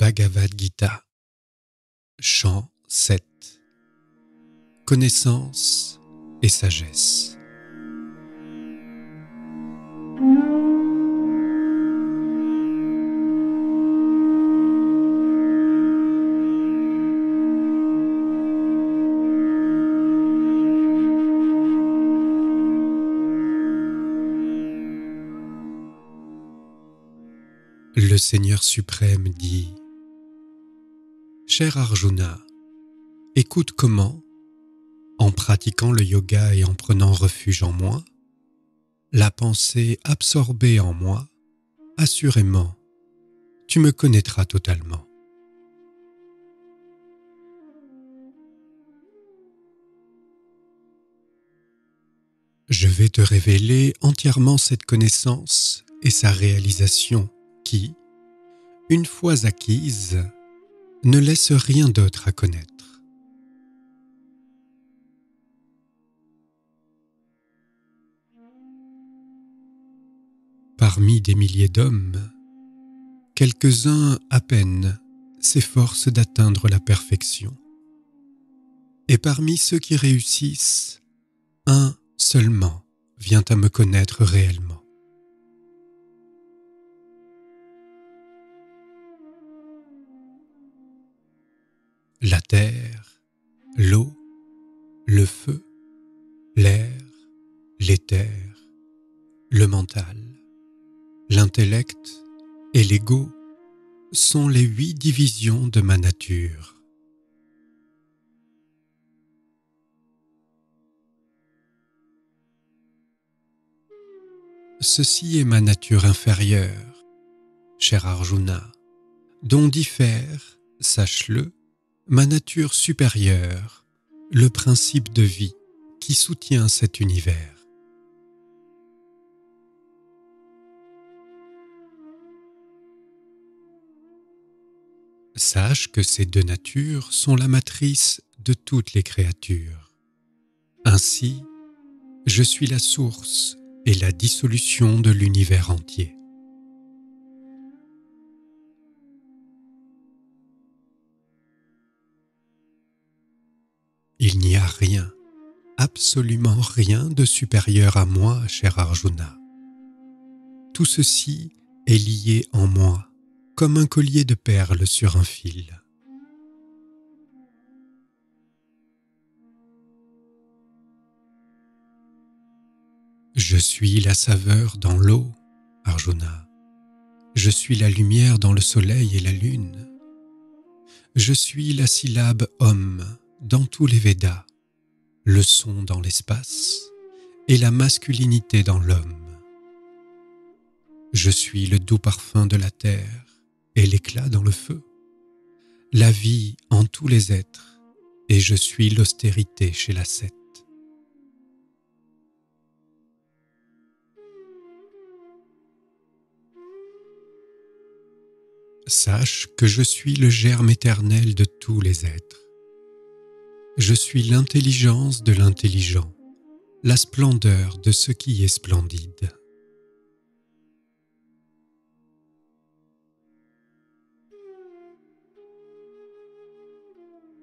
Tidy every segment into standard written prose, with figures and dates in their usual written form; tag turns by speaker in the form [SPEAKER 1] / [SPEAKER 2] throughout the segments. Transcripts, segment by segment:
[SPEAKER 1] Bhagavad Gita, chant 7. Connaissance et sagesse. Le Seigneur suprême dit : Cher Arjuna, écoute comment, en pratiquant le yoga et en prenant refuge en moi, la pensée absorbée en moi, assurément, tu me connaîtras totalement. Je vais te révéler entièrement cette connaissance et sa réalisation qui, une fois acquise, ne laisse rien d'autre à connaître. Parmi des milliers d'hommes, quelques-uns à peine s'efforcent d'atteindre la perfection. Et parmi ceux qui réussissent, un seulement vient à me connaître réellement. La terre, l'eau, le feu, l'air, l'éther, le mental, l'intellect et l'ego sont les 8 divisions de ma nature. Ceci est ma nature inférieure, cher Arjuna, dont diffère, sache-le, ma nature supérieure, le principe de vie qui soutient cet univers. Sache que ces deux natures sont la matrice de toutes les créatures. Ainsi, je suis la source et la dissolution de l'univers entier. Il n'y a rien, absolument rien de supérieur à moi, cher Arjuna. Tout ceci est lié en moi, comme un collier de perles sur un fil. Je suis la saveur dans l'eau, Arjuna. Je suis la lumière dans le soleil et la lune. Je suis la syllabe homme dans tous les Védas, le son dans l'espace et la masculinité dans l'homme. Je suis le doux parfum de la terre et l'éclat dans le feu, la vie en tous les êtres, et je suis l'austérité chez l'ascète. Sache que je suis le germe éternel de tous les êtres. Je suis l'intelligence de l'intelligent, la splendeur de ce qui est splendide.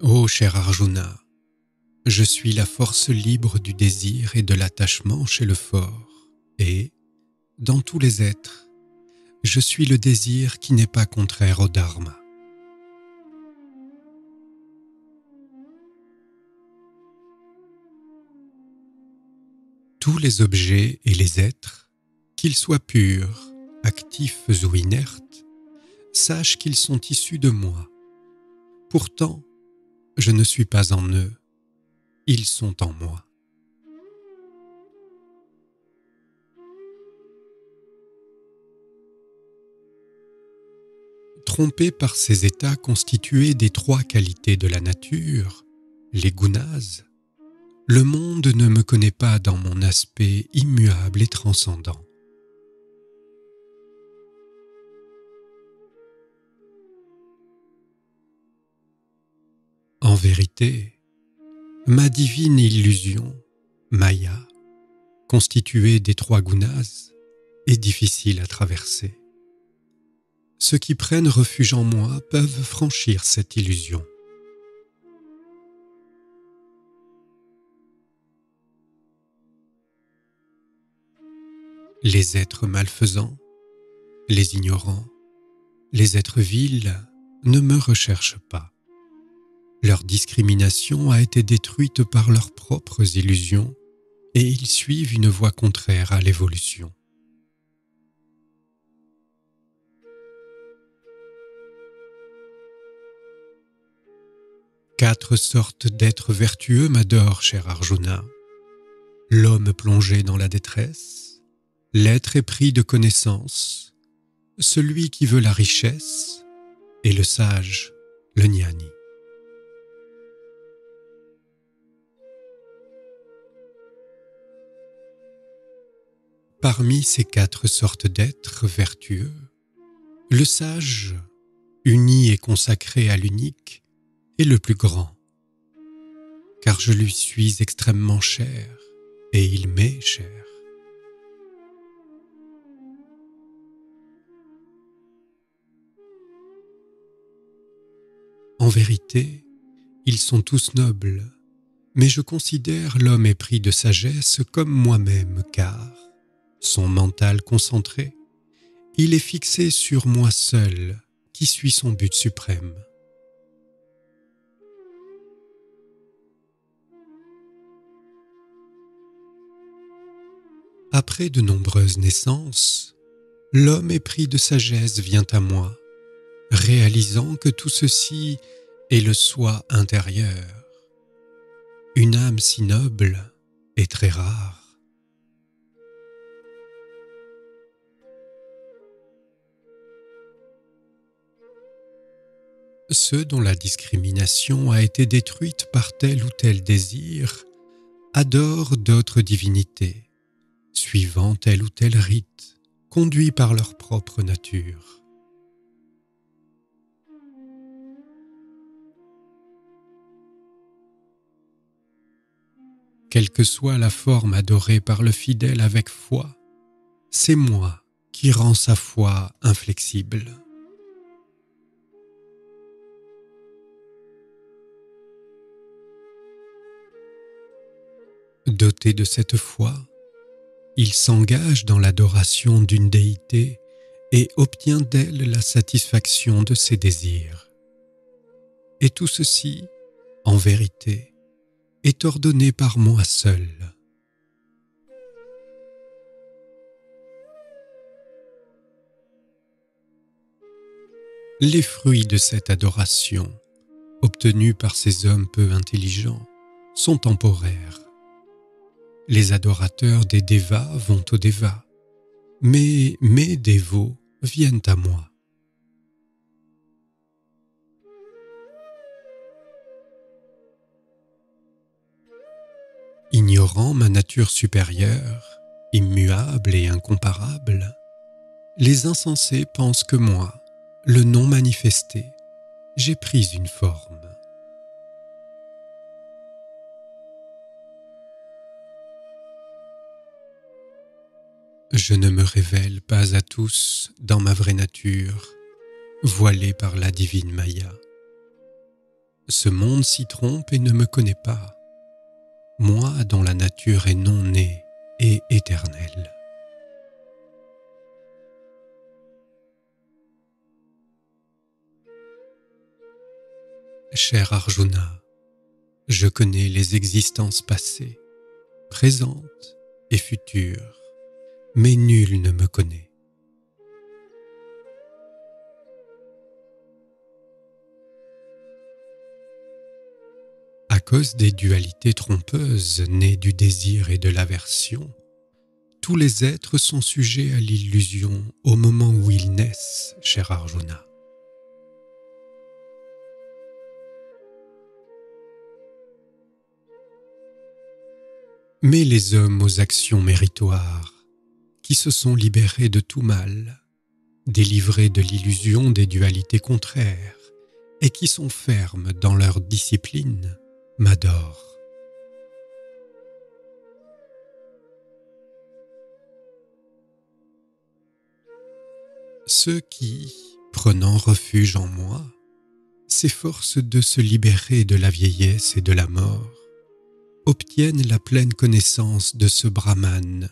[SPEAKER 1] Ô cher Arjuna, je suis la force libre du désir et de l'attachement chez le fort, et, dans tous les êtres, je suis le désir qui n'est pas contraire au dharma. Tous les objets et les êtres, qu'ils soient purs, actifs ou inertes, sache qu'ils sont issus de moi. Pourtant, je ne suis pas en eux, ils sont en moi. Trompé par ces états constitués des 3 qualités de la nature, les gunas, le monde ne me connaît pas dans mon aspect immuable et transcendant. En vérité, ma divine illusion, Maya, constituée des 3 gunas, est difficile à traverser. Ceux qui prennent refuge en moi peuvent franchir cette illusion. Les êtres malfaisants, les ignorants, les êtres vils ne me recherchent pas. Leur discrimination a été détruite par leurs propres illusions et ils suivent une voie contraire à l'évolution. Quatre sortes d'êtres vertueux m'adorent, cher Arjuna. L'homme plongé dans la détresse, l'être épris de connaissances, celui qui veut la richesse, et le sage, le gnani. Parmi ces quatre sortes d'êtres vertueux, le sage, uni et consacré à l'unique, est le plus grand, car je lui suis extrêmement cher et il m'est cher. En vérité, ils sont tous nobles, mais je considère l'homme épris de sagesse comme moi-même, car, son mental concentré, il est fixé sur moi seul, qui suis son but suprême. Après de nombreuses naissances, l'homme épris de sagesse vient à moi, réalisant que tout ceci est le soi intérieur. Une âme si noble est très rare. Ceux dont la discrimination a été détruite par tel ou tel désir adorent d'autres divinités, suivant tel ou tel rite, conduit par leur propre nature. Quelle que soit la forme adorée par le fidèle avec foi, c'est moi qui rends sa foi inflexible. Doté de cette foi, il s'engage dans l'adoration d'une déité et obtient d'elle la satisfaction de ses désirs. Et tout ceci, en vérité, est ordonné par moi seul. Les fruits de cette adoration, obtenus par ces hommes peu intelligents, sont temporaires. Les adorateurs des dévas vont aux dévas, mais mes dévots viennent à moi. Ignorant ma nature supérieure, immuable et incomparable, les insensés pensent que moi, le non manifesté, j'ai pris une forme. Je ne me révèle pas à tous dans ma vraie nature, voilé par la divine Maya. Ce monde s'y trompe et ne me connaît pas, moi dont la nature est non née et éternelle. Cher Arjuna, je connais les existences passées, présentes et futures, mais nul ne me connaît. À cause des dualités trompeuses nées du désir et de l'aversion, tous les êtres sont sujets à l'illusion au moment où ils naissent, cher Arjuna. Mais les hommes aux actions méritoires, qui se sont libérés de tout mal, délivrés de l'illusion des dualités contraires, et qui sont fermes dans leur discipline, m'adorent. Ceux qui, prenant refuge en moi, s'efforcent de se libérer de la vieillesse et de la mort, obtiennent la pleine connaissance de ce Brahman,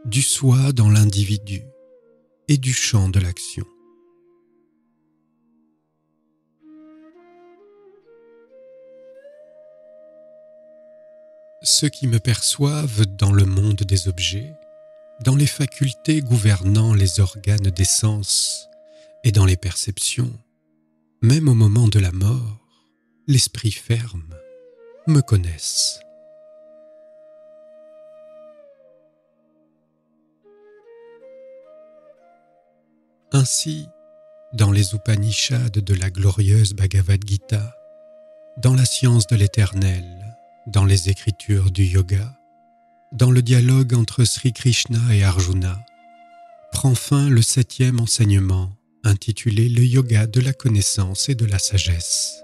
[SPEAKER 1] du soi dans l'individu et du champ de l'action. Ceux qui me perçoivent dans le monde des objets, dans les facultés gouvernant les organes des sens et dans les perceptions, même au moment de la mort, l'esprit ferme, me connaissent. Ainsi, dans les Upanishads de la glorieuse Bhagavad Gita, dans la science de l'éternel, dans les écritures du yoga, dans le dialogue entre Sri Krishna et Arjuna, prend fin le 7e enseignement intitulé « Le yoga de la connaissance et de la sagesse ».